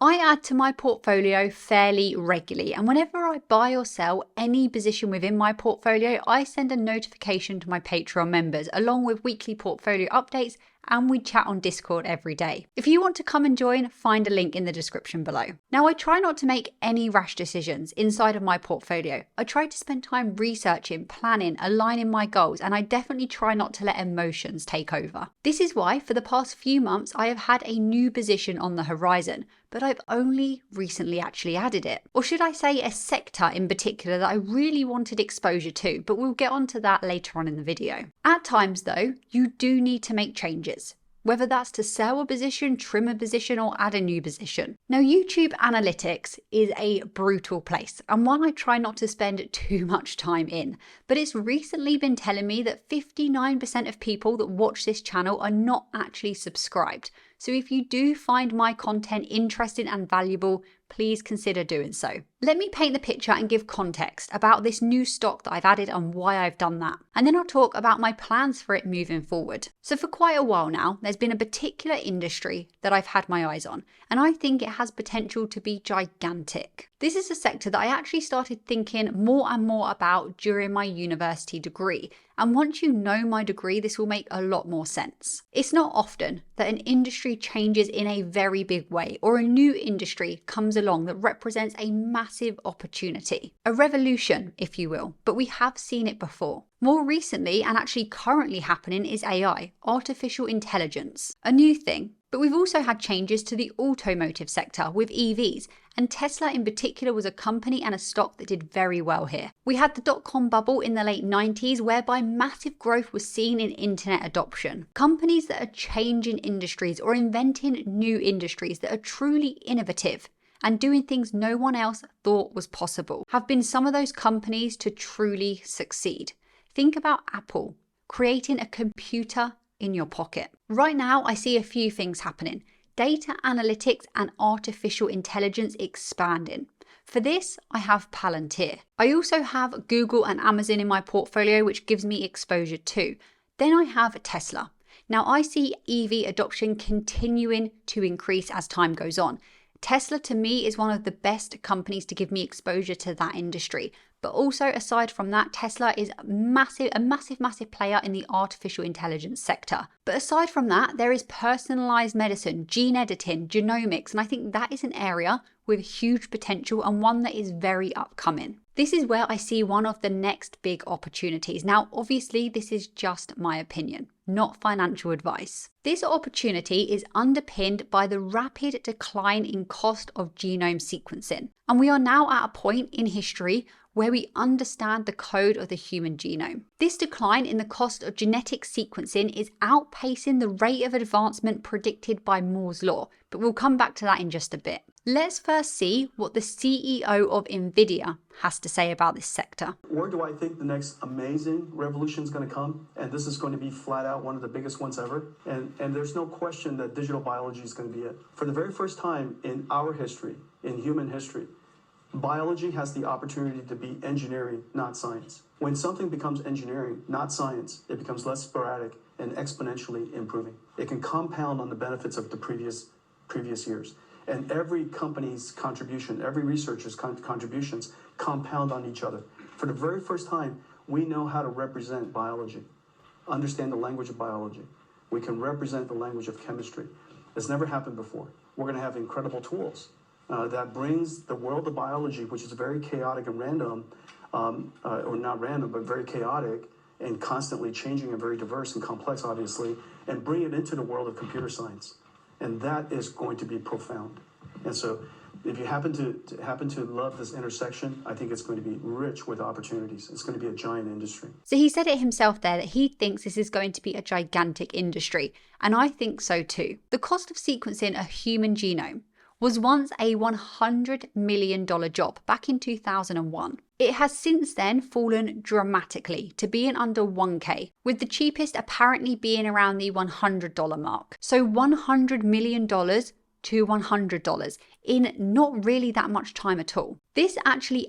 I add to my portfolio fairly regularly, and whenever I buy or sell any position within my portfolio, I send a notification to my Patreon members along with weekly portfolio updates, and we chat on Discord every day. If you want to come and join, find a link in the description below. Now, I try not to make any rash decisions inside of my portfolio. I try to spend time researching, planning, aligning my goals, and I definitely try not to let emotions take over. This is why for the past few months I have had a new position on the horizon, but I've only recently actually added it. Or should I say a sector in particular that I really wanted exposure to, but we'll get onto that later on in the video. At times though, you do need to make changes. Whether that's to sell a position, trim a position, or add a new position. Now, YouTube analytics is a brutal place and one I try not to spend too much time in, but it's recently been telling me that 59% of people that watch this channel are not actually subscribed. So if you do find my content interesting and valuable, please consider doing so. Let me paint the picture and give context about this new stock that I've added and why I've done that. And then I'll talk about my plans for it moving forward. So for quite a while now, there's been a particular industry that I've had my eyes on, and I think it has potential to be gigantic. This is a sector that I actually started thinking more and more about during my university degree. And once you know my degree, this will make a lot more sense. It's not often that an industry changes in a very big way, or a new industry comes along that represents a massive opportunity. A revolution, if you will, but we have seen it before. More recently, and actually currently happening, is AI, artificial intelligence, a new thing. But we've also had changes to the automotive sector with EVs, and Tesla in particular was a company and a stock that did very well here. We had the dot-com bubble in the late 90s, whereby massive growth was seen in internet adoption. Companies that are changing industries or inventing new industries that are truly innovative and doing things no one else thought was possible have been some of those companies to truly succeed. Think about Apple creating a computer in your pocket. Right now, I see a few things happening. Data analytics and artificial intelligence expanding. For this, I have Palantir. I also have Google and Amazon in my portfolio, which gives me exposure too. Then I have Tesla. Now I see EV adoption continuing to increase as time goes on. Tesla to me is one of the best companies to give me exposure to that industry. But also aside from that, Tesla is a massive player in the artificial intelligence sector. But aside from that, there is personalized medicine, gene editing, genomics, and I think that is an area with huge potential and one that is very upcoming. This is where I see one of the next big opportunities. Now, obviously, this is just my opinion, not financial advice. This opportunity is underpinned by the rapid decline in cost of genome sequencing. And we are now at a point in history where we understand the code of the human genome. This decline in the cost of genetic sequencing is outpacing the rate of advancement predicted by Moore's law, but we'll come back to that in just a bit. Let's first see what the CEO of NVIDIA has to say about this sector. Where do I think the next amazing revolution is going to come? And this is going to be flat out one of the biggest ones ever. And there's no question that digital biology is going to be it. For the very first time in our history, in human history, biology has the opportunity to be engineering, not science. When something becomes engineering, not science, it becomes less sporadic and exponentially improving. It can compound on the benefits of the previous years. And every company's contribution, every researcher's contributions compound on each other. For the very first time, we know how to represent biology, understand the language of biology. We can represent the language of chemistry. It's never happened before. We're going to have incredible tools that brings the world of biology, which is very chaotic and random, or not random, but very chaotic and constantly changing and very diverse and complex, obviously, and bring it into the world of computer science. And that is going to be profound. And so if you happen to love this intersection, I think it's going to be rich with opportunities. It's going to be a giant industry. So he said it himself there that he thinks this is going to be a gigantic industry. And I think so too. The cost of sequencing a human genome was once a $100 million job back in 2001. It has since then fallen dramatically to being under $1K, with the cheapest apparently being around the $100 mark. So $100 million to $100 in not really that much time at all. This actually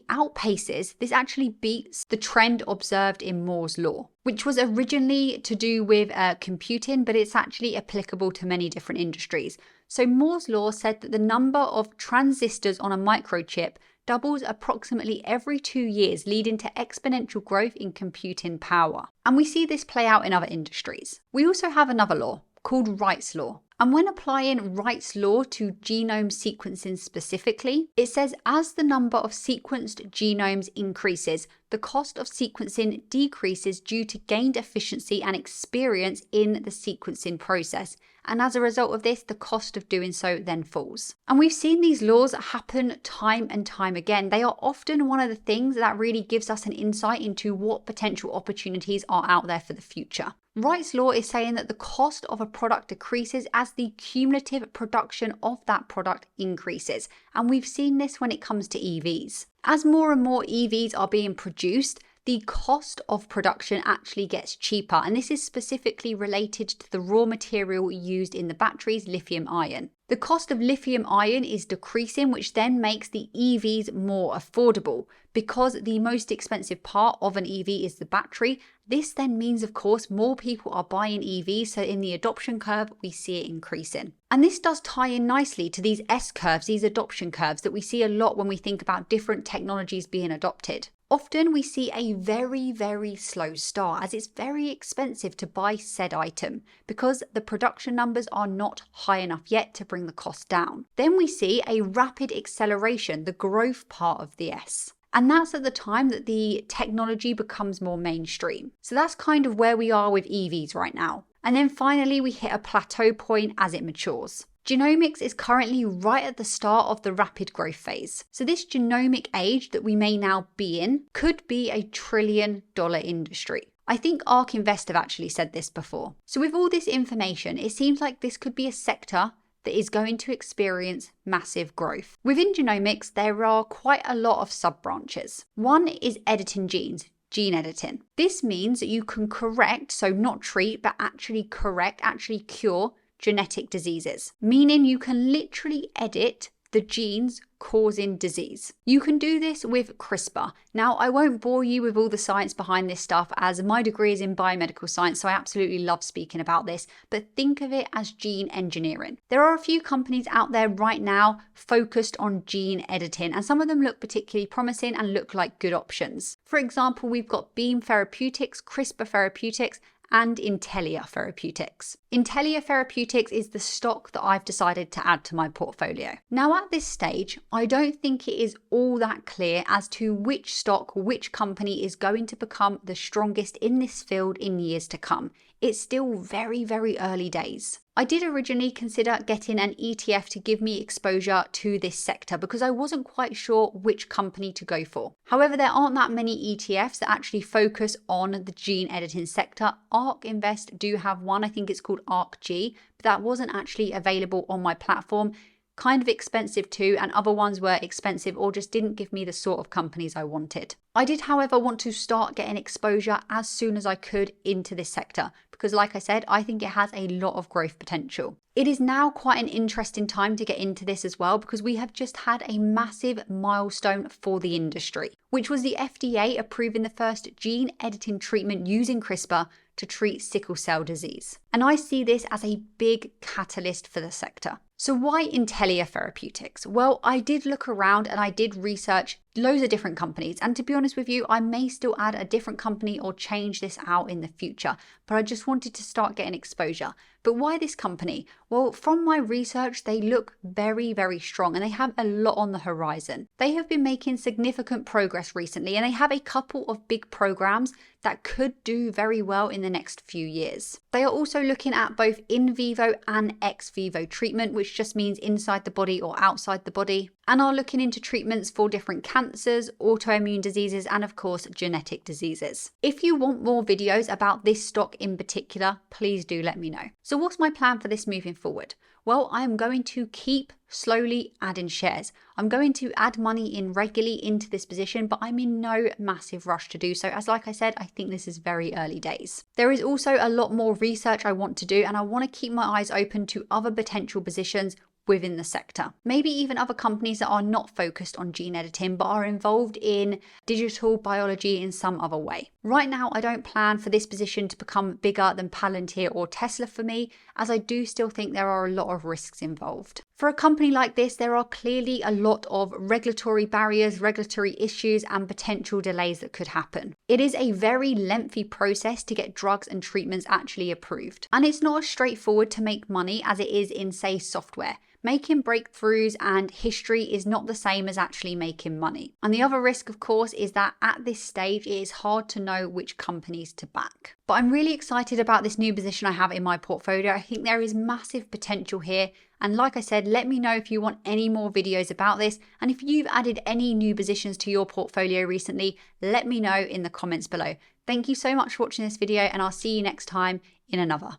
beats the trend observed in Moore's law, which was originally to do with computing, but it's actually applicable to many different industries. So Moore's law said that the number of transistors on a microchip doubles approximately every 2 years, leading to exponential growth in computing power. And we see this play out in other industries. We also have another law called Wright's law. And when applying Wright's law to genome sequencing specifically, it says as the number of sequenced genomes increases, the cost of sequencing decreases due to gained efficiency and experience in the sequencing process. And as a result of this, the cost of doing so then falls. And we've seen these laws happen time and time again. They are often one of the things that really gives us an insight into what potential opportunities are out there for the future. Wright's law is saying that the cost of a product decreases as the cumulative production of that product increases. And we've seen this when it comes to EVs. As more and more EVs are being produced, the cost of production actually gets cheaper, and this is specifically related to the raw material used in the batteries, lithium ion. The cost of lithium ion is decreasing, which then makes the EVs more affordable. Because the most expensive part of an EV is the battery, this then means, of course, more people are buying EVs, so in the adoption curve, we see it increasing. And this does tie in nicely to these S-curves, these adoption curves that we see a lot when we think about different technologies being adopted. Often we see a very, very slow start, as it's very expensive to buy said item because the production numbers are not high enough yet to bring the cost down. Then we see a rapid acceleration, the growth part of the S. And that's at the time that the technology becomes more mainstream. So that's kind of where we are with EVs right now. And then finally, we hit a plateau point as it matures. Genomics is currently right at the start of the rapid growth phase. So this genomic age that we may now be in could be a $1 trillion industry. I think ARK Invest have actually said this before. So with all this information, it seems like this could be a sector that is going to experience massive growth. Within genomics, there are quite a lot of sub-branches. One is editing genes, gene editing. This means that you can correct, so not treat, but actually correct, actually cure genetic diseases, meaning you can literally edit the genes causing disease. You can do this with CRISPR. Now, I won't bore you with all the science behind this stuff, as my degree is in biomedical science, so I absolutely love speaking about this, but think of it as gene engineering. There are a few companies out there right now focused on gene editing, and some of them look particularly promising and look like good options. For example, we've got Beam Therapeutics, CRISPR Therapeutics, and Intellia Therapeutics. Intellia Therapeutics is the stock that I've decided to add to my portfolio. Now at this stage, I don't think it is all that clear as to which stock, which company is going to become the strongest in this field in years to come. It's still very, very early days. I did originally consider getting an ETF to give me exposure to this sector because I wasn't quite sure which company to go for. However, there aren't that many ETFs that actually focus on the gene editing sector. ARK Invest do have one, I think it's called ARKG, but that wasn't actually available on my platform. Kind of expensive too, and other ones were expensive or just didn't give me the sort of companies I wanted. I did, however, want to start getting exposure as soon as I could into this sector because, like I said, I think it has a lot of growth potential. It is now quite an interesting time to get into this as well because we have just had a massive milestone for the industry, which was the FDA approving the first gene editing treatment using CRISPR to treat sickle cell disease. And I see this as a big catalyst for the sector. So why Intellia Therapeutics? Well, I did look around and I did research loads of different companies. And to be honest with you, I may still add a different company or change this out in the future, but I just wanted to start getting exposure. But why this company? Well, from my research, they look very, very strong and they have a lot on the horizon. They have been making significant progress recently and they have a couple of big programs that could do very well in the next few years. They are also looking at both in vivo and ex vivo treatment, which just means inside the body or outside the body, and are looking into treatments for different cancers, autoimmune diseases, and of course, genetic diseases. If you want more videos about this stock in particular, please do let me know. So what's my plan for this moving forward? Well, I am going to keep slowly adding shares. I'm going to add money in regularly into this position, but I'm in no massive rush to do so. As like I said, I think this is very early days. There is also a lot more research I want to do, and I want to keep my eyes open to other potential positions within the sector. Maybe even other companies that are not focused on gene editing but are involved in digital biology in some other way. Right now, I don't plan for this position to become bigger than Palantir or Tesla for me, as I do still think there are a lot of risks involved. For a company like this, there are clearly a lot of regulatory barriers, regulatory issues, and potential delays that could happen. It is a very lengthy process to get drugs and treatments actually approved. And it's not as straightforward to make money as it is in, say, software. Making breakthroughs and history is not the same as actually making money. And the other risk, of course, is that at this stage, it is hard to know which companies to back. But I'm really excited about this new position I have in my portfolio. I think there is massive potential here. And like I said, let me know if you want any more videos about this. And if you've added any new positions to your portfolio recently, let me know in the comments below. Thank you so much for watching this video, and I'll see you next time in another.